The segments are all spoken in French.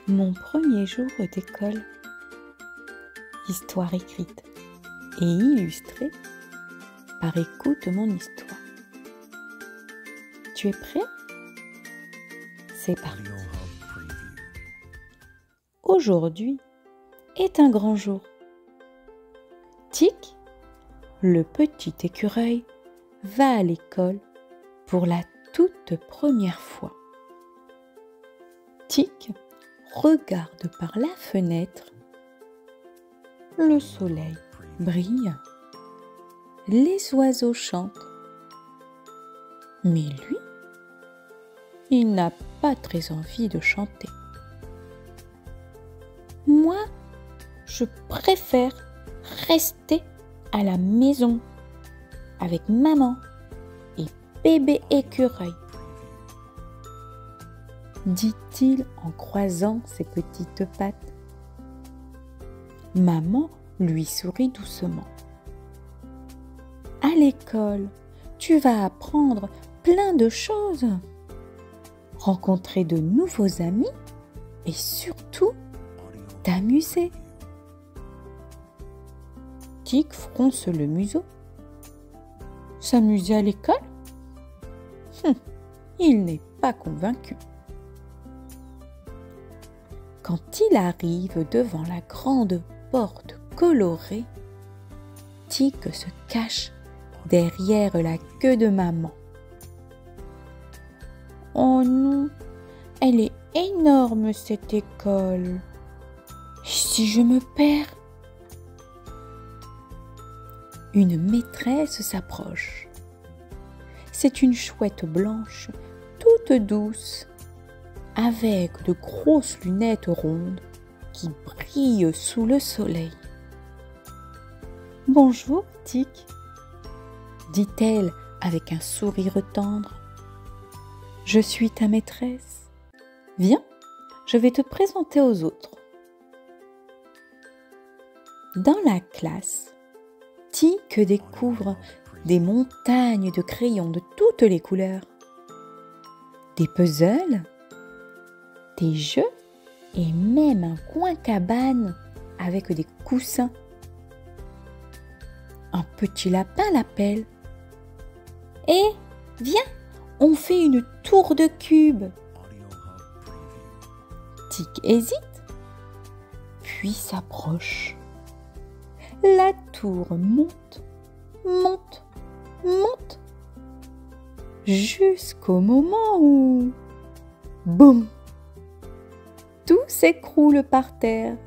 Mon premier jour d'école. Histoire écrite et illustrée par Écoute mon histoire. Tu es prêt? C'est parti. Aujourd'hui est un grand jour. Tic, le petit écureuil, va à l'école pour la toute première fois. Tic regarde par la fenêtre. Le soleil brille. Les oiseaux chantent. Mais lui, il n'a pas très envie de chanter. Moi, je préfère rester à la maison avec maman et bébé écureuil, dit-il en croisant ses petites pattes. Maman lui sourit doucement. À l'école, tu vas apprendre plein de choses, rencontrer de nouveaux amis et surtout t'amuser. Tic fronce le museau. S'amuser à l'école? Il n'est pas convaincu. Quand il arrive devant la grande porte colorée, Tic se cache derrière la queue de maman. Oh non, elle est énorme cette école. Et si je me perds? Une maîtresse s'approche. C'est une chouette blanche, toute douce, avec de grosses lunettes rondes qui brillent sous le soleil. « Bonjour, Tic », dit-elle avec un sourire tendre. « Je suis ta maîtresse. Viens, je vais te présenter aux autres. » Dans la classe, Tic découvre des montagnes de crayons de toutes les couleurs, des puzzles, des jeux et même un coin cabane avec des coussins. Un petit lapin l'appelle. « Hé, viens, on fait une tour de cubes. » Tic hésite, puis s'approche. La tour monte, monte, monte, jusqu'au moment où, boum, tout s'écroule par terre.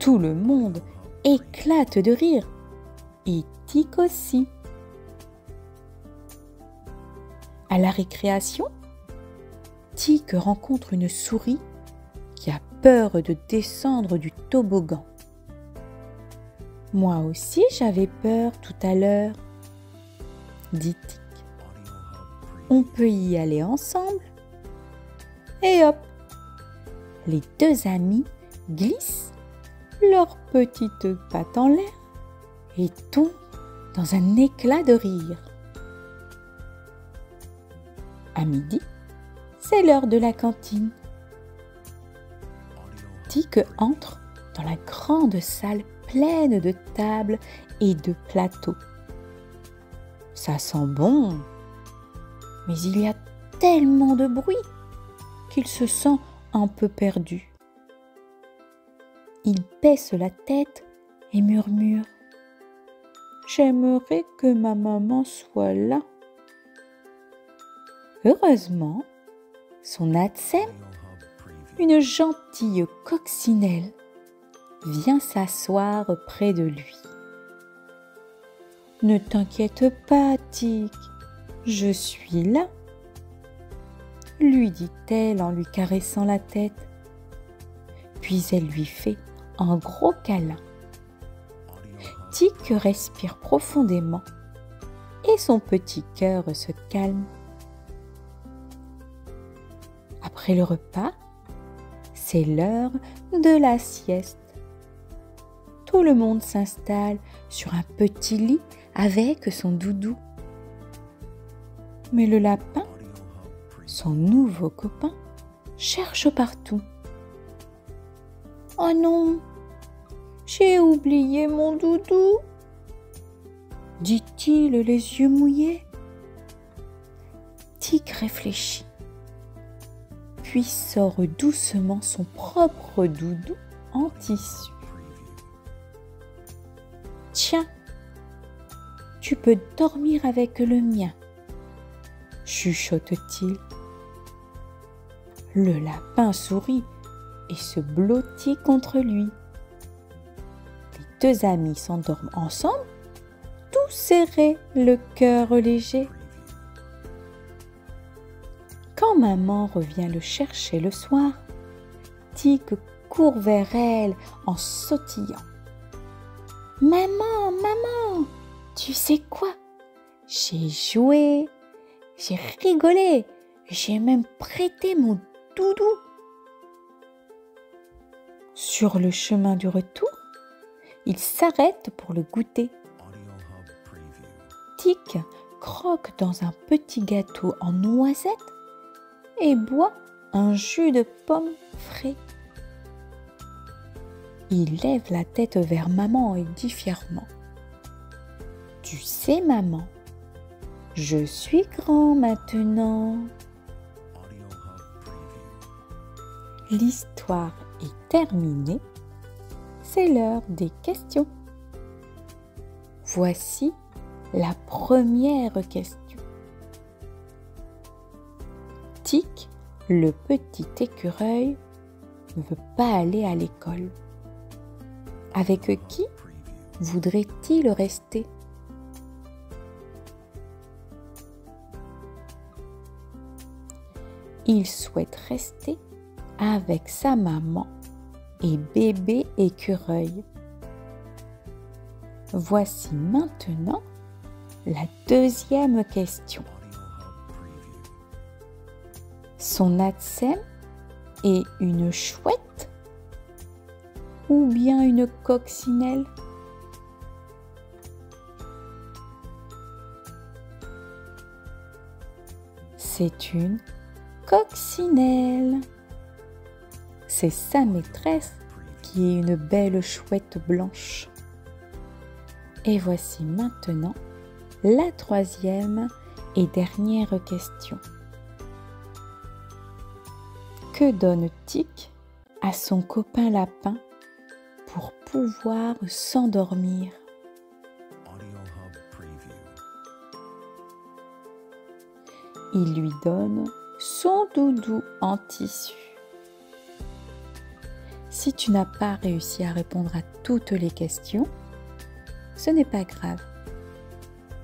Tout le monde éclate de rire, et Tic aussi. À la récréation, Tic rencontre une souris qui a peur de descendre du toboggan. Moi aussi j'avais peur tout à l'heure, dit Tic. On peut y aller ensemble? Et hop, les deux amis glissent leurs petites pattes en l'air et tombent dans un éclat de rire. À midi, c'est l'heure de la cantine. Tic entre dans la grande salle pleine de tables et de plateaux. Ça sent bon, mais il y a tellement de bruit qu'il se sent un peu perdu. Il baisse la tête et murmure « J'aimerais que ma maman soit là. » Heureusement, son Atsem, une gentille coccinelle, vient s'asseoir près de lui. « Ne t'inquiète pas, Tic, je suis là, » lui dit-elle en lui caressant la tête. Puis elle lui fait un gros câlin. Tic respire profondément et son petit cœur se calme. Après le repas, c'est l'heure de la sieste. Tout le monde s'installe sur un petit lit avec son doudou. Mais le lapin, son nouveau copain, cherche partout. « Oh non, j'ai oublié mon doudou !» dit-il les yeux mouillés. Tic réfléchit, puis sort doucement son propre doudou en tissu. « Tiens, tu peux dormir avec le mien, » chuchote-t-il. Le lapin sourit et se blottit contre lui. Les deux amis s'endorment ensemble, tout serrés, le cœur léger. Quand maman revient le chercher le soir, Tic court vers elle en sautillant. « Maman, maman, tu sais quoi? J'ai joué, j'ai rigolé, j'ai même prêté mon doudou. » Sur le chemin du retour, il s'arrête pour le goûter. Tic croque dans un petit gâteau en noisette et boit un jus de pomme frais. Il lève la tête vers maman et dit fièrement: « Tu sais, maman, je suis grand maintenant. » L'histoire est terminée. C'est l'heure des questions. Voici la première question. Tic, le petit écureuil, ne veut pas aller à l'école. Avec qui voudrait-il rester? Il souhaite rester avec sa maman et bébé écureuil. Voici maintenant la deuxième question. Son ATSEM est une chouette ou bien une coccinelle? C'est une coccinelle. C'est sa maîtresse qui est une belle chouette blanche. Et voici maintenant la troisième et dernière question. Que donne Tic à son copain lapin pour pouvoir s'endormir? Il lui donne son doudou en tissu. Si tu n'as pas réussi à répondre à toutes les questions, ce n'est pas grave.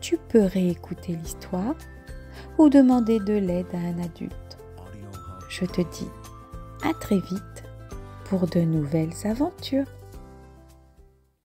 Tu peux réécouter l'histoire ou demander de l'aide à un adulte. Je te dis à très vite pour de nouvelles aventures.